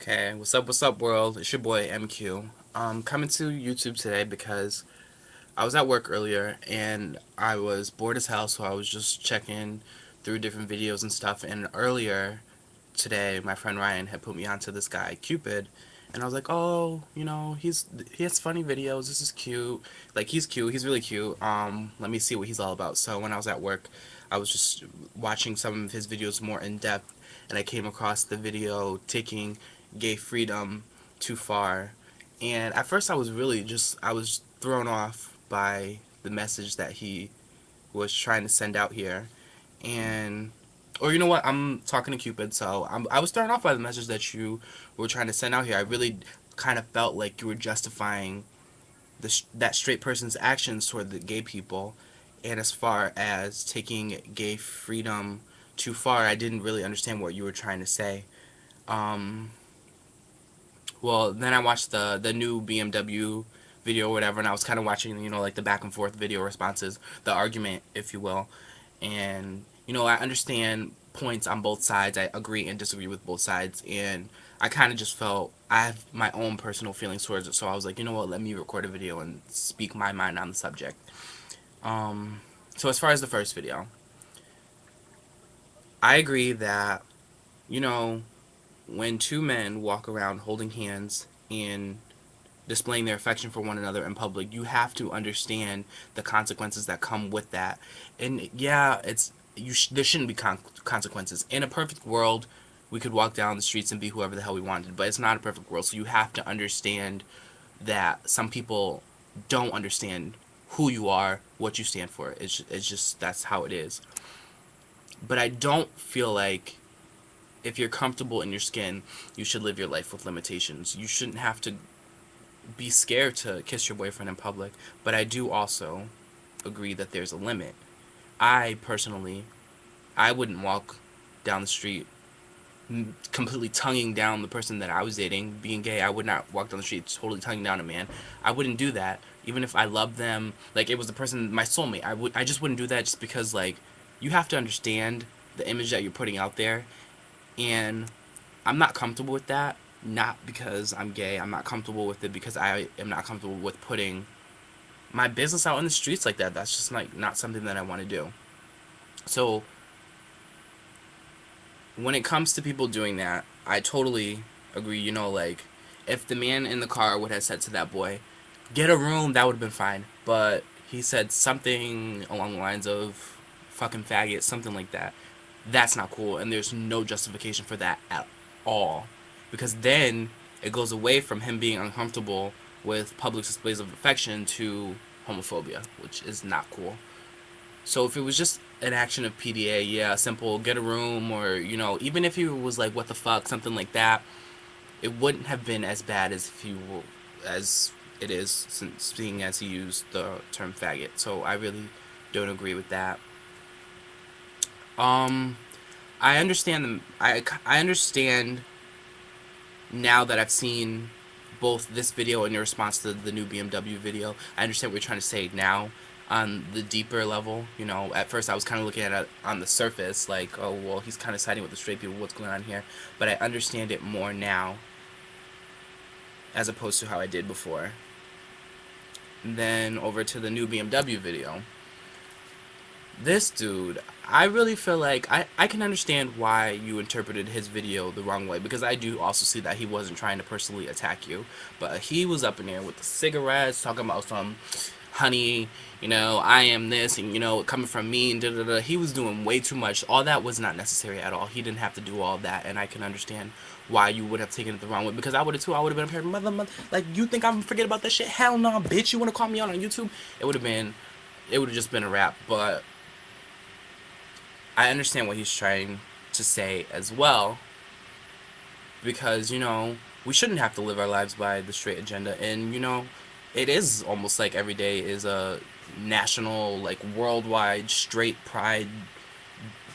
Okay, what's up, world? It's your boy MQ. Coming to YouTube today because I was at work earlier and I was bored as hell, so I was just checking through different videos and stuff. And earlier today, my friend Ryan had put me onto this guy, Cupid, and I was like, oh, he has funny videos. This is cute. Like he's cute. He's really cute. Let me see what he's all about. So when I was at work, I was just watching some of his videos more in depth, and I came across the video taking gay freedom too far. And at first, I was thrown off by the message that he was trying to send out here, and or you know what, I'm talking to Cupid, so I was thrown off by the message that you were trying to send out here. I really kind of felt like you were justifying that straight person's actions toward the gay people, and as far as taking gay freedom too far, I didn't really understand what you were trying to say. Um, well, then I watched the new BMW video or whatever, and I was kind of watching, like the back and forth video responses, the argument, if you will. And I understand points on both sides. I agree and disagree with both sides, and I kind of just felt I have my own personal feelings towards it. So I was like, you know what, let me record a video and speak my mind on the subject. Um, so as far as the first video, I agree that you know when two men walk around holding hands and displaying their affection for one another in public, you have to understand the consequences that come with that. And yeah, there shouldn't be consequences. In a perfect world, we could walk down the streets and be whoever the hell we wanted, but it's not a perfect world. So you have to understand that some people don't understand who you are, what you stand for. It's just that's how it is. But I don't feel like if you're comfortable in your skin, you should live your life with limitations. You shouldn't have to be scared to kiss your boyfriend in public, but I do also agree that there's a limit. I personally, I wouldn't walk down the street completely tonguing down the person that I was dating. Being gay, I would not walk down the street totally tonguing down a man. I wouldn't do that, even if I loved them. Like it was the person, my soulmate. I just wouldn't do that just because like you have to understand the image that you're putting out there, and I'm not comfortable with that. Not because I'm gay. I'm not comfortable with it because I am not comfortable with putting my business out in the streets like that. That's just like not something that I want to do. So when it comes to people doing that, I totally agree. Like if the man in the car would have said to that boy, "Get a room," that would have been fine. But he said something along the lines of "fucking faggot," something like that. That's not cool, and there's no justification for that at all. Because then it goes away from him being uncomfortable with public displays of affection to homophobia, which is not cool. So if it was just an action of PDA, yeah, simple, get a room, or even if he was like, "What the fuck," something like that, it wouldn't have been as bad as if he were, as it is, since seeing as he used the term faggot. So I really don't agree with that. Um, I understand them. I understand now that I've seen both this video and your response to the new BMW video. I understand what you're trying to say now on the deeper level. At first I was kind of looking at it on the surface, like, oh, well, he's kind of siding with the straight people, what's going on here? But I understand it more now as opposed to how I did before. And then over to the new BMW video. This dude, I really feel like I can understand why you interpreted his video the wrong way, because I do also see that he wasn't trying to personally attack you, but he was up in there with the cigarettes talking about some honey, I am this, and coming from me, and da da da. He was doing way too much. All that was not necessary at all. He didn't have to do all that, and I can understand why you would have taken it the wrong way, because I would have too. I would have been up here, mother, like, you think I'm forget about that shit? Hell no, bitch. You want to call me out on YouTube? It would have just been a wrap. But I understand what he's trying to say as well, because we shouldn't have to live our lives by the straight agenda, and it is almost like every day is a national, like, worldwide straight pride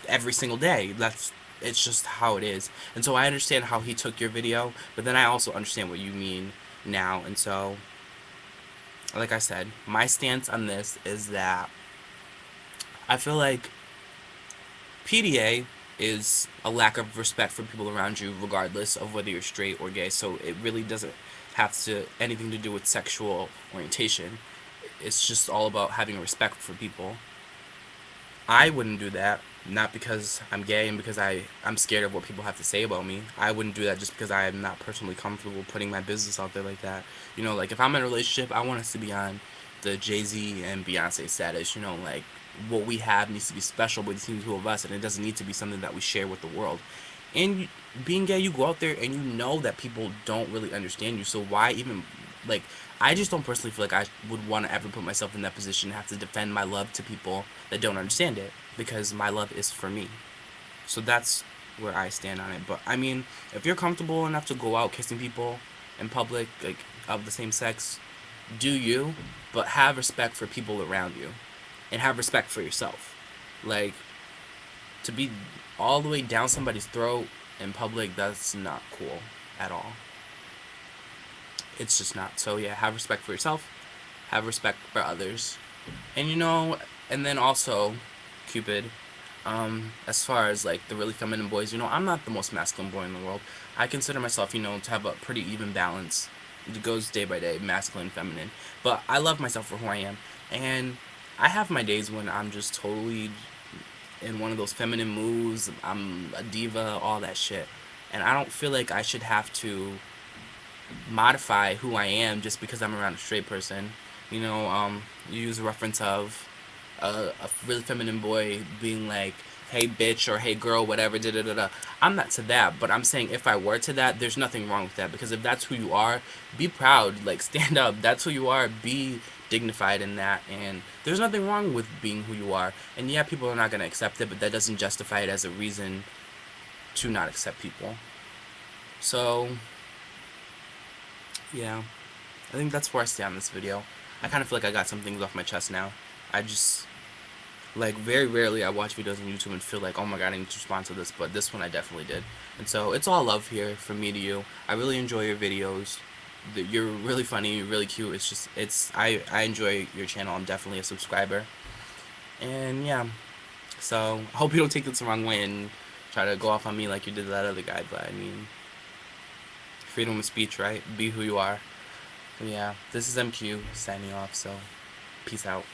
every single day. It's just how it is. And so I understand how he took your video, but then I also understand what you mean now. And so, like I said, my stance on this is that I feel like PDA is a lack of respect for people around you, regardless of whether you're straight or gay. So it really doesn't have to anything to do with sexual orientation. It's just all about having respect for people. I wouldn't do that, not because I'm gay and because I'm scared of what people have to say about me. I wouldn't do that just because I am not personally comfortable putting my business out there like that. You know, like if I'm in a relationship, I want us to be on the Jay-Z and Beyonce status. You know, like what we have needs to be special between the two of us, and it doesn't need to be something that we share with the world. And being gay, you go out there and you know that people don't really understand you, so why even, like, I just don't personally feel like I would want to ever put myself in that position and have to defend my love to people that don't understand it, because my love is for me. So that's where I stand on it. But I mean, if you're comfortable enough to go out kissing people in public, like of the same sex, do you, but have respect for people around you and have respect for yourself. Like, to be all the way down somebody's throat in public, that's not cool at all. It's just not. So yeah, have respect for yourself, have respect for others, and you know, and then also, Cupid. As far as like the really feminine boys, you know, I'm not the most masculine boy in the world. I consider myself, you know, to have a pretty even balance. It goes day by day, masculine, feminine. But I love myself for who I am, and I have my days when I'm just totally in one of those feminine moods. I'm a diva, all that shit, and I don't feel like I should have to modify who I am just because I'm around a straight person. You know, you use a reference of a really feminine boy being like, "Hey bitch" or "Hey girl," whatever. Da da da da. I'm not to that, but I'm saying if I were to that, there's nothing wrong with that, because if that's who you are, be proud. Like, stand up. That's who you are. Be dignified in that, and there's nothing wrong with being who you are. And yeah, people are not gonna accept it, but that doesn't justify it as a reason to not accept people. So yeah, I think that's where I stand on this video. I kind of feel like I got some things off my chest now. I just, like, very rarely I watch videos on YouTube and feel like, oh my god, I need to respond to this, but this one I definitely did. And so it's all love here from me to you. I really enjoy your videos. You're really funny, you're really cute. It's just, I enjoy your channel. I'm definitely a subscriber. And yeah, so I hope you don't take this the wrong way and try to go off on me like you did that other guy, but I mean, freedom of speech, right? Be who you are. But yeah, this is MQ signing off, so peace out.